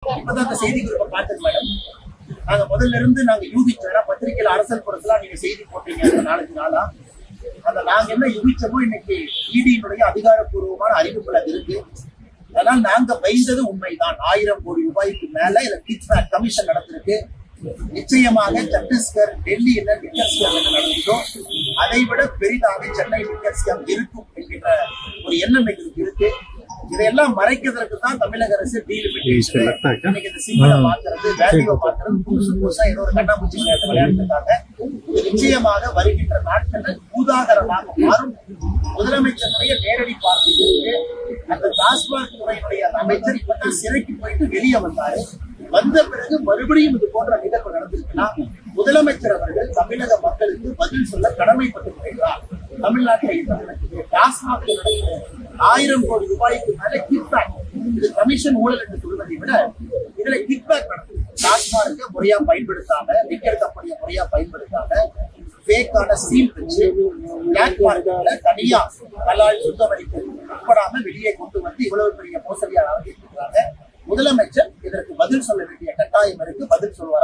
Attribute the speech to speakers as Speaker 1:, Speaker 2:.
Speaker 1: இப்பதான் அந்த செய்தி குறிப்பை பார்த்தது மேடம். நாங்க முதல்ல இருந்து நாங்க யூகிச்சோம், பத்திரிகையில அரசல் புறத்துலாம் நீங்க செய்தி போட்டீங்க அந்த 4 நாளா. அந்த நாங்க என்ன யூகிச்சோமோ இன்னைக்கு இடியினுடைய அதிகாரப்பூர்வமான அறிவிப்புல இருக்கு. அதனால நாங்க வைந்தது உண்மைதான். 1000 கோடி ரூபாய்க்கு மேல இதுல கிட்பேக் கமிஷன் நடந்திருக்கு. நிச்சயமாக சத்தீஸ்கர், டெல்லி என்ன லிக்கர் ஸ்கேம் என்ன நடந்ததோ அதை விட பெரிதாக சென்னை லிக்கர் ஸ்கேம் இருக்கும் என்கின்ற ஒரு எண்ணம் எங்களுக்கு இருக்கு. இதையெல்லாம் மறைக்கிறதுக்கு தான் தமிழக அரசு இன்னைக்கு இந்த சிம்பிளை மாத்துறது, வேல்யூவை மாத்துறது, புதுசா ஏதோ ஒரு கண்ணாமூச்சி விளையாட்டுக்காக நிச்சயமாக வருகின்ற நாட்கள் பூதாகரமாக மாறும். முதலமைச்சருடைய நேரடி பார்வையிலிருக்கு அந்த டாஸ்மாக் துறையினுடைய அந்த அமைச்சர் இப்பதான் சிறைக்கு போயிட்டு வெளியே வந்தாரு. வந்த பிறகு மறுபடியும் இது போன்ற நிகழ்வு நடந்திருக்குன்னா முதலமைச்சர் அவர்கள் தமிழக மக்களுக்கு பதில் சொல்ல கடமைப்பட்டு வருகிறார். தமிழ்நாட்டில் டாஸ்மாக் 1000 கோடி ரூபாய்க்கு மேல கிட்பேக், இது கமிஷன் ஊழல் என்று சொல்வதை விட இதுல கிட்பேக் நடக்குது. டாஸ்மார்க்கு முறையா பயன்படுத்தாம, லிக்கர் கம்பெனியை முறையா பயன்படுத்தாம, பேக்கான சீல் வச்சு பிளாக் மார்க்கெட்ல தனியா கலால் சுத்த வரிக்கு உட்படாம வெளியே கொண்டு வந்து இவ்வளவு பெரிய மோசடியாளர் இருக்கிறாங்க. முதலமைச்சர் இதற்கு பதில் சொல்ல வேண்டிய கட்டாயம் இருக்கு. பதில் சொல்வார்.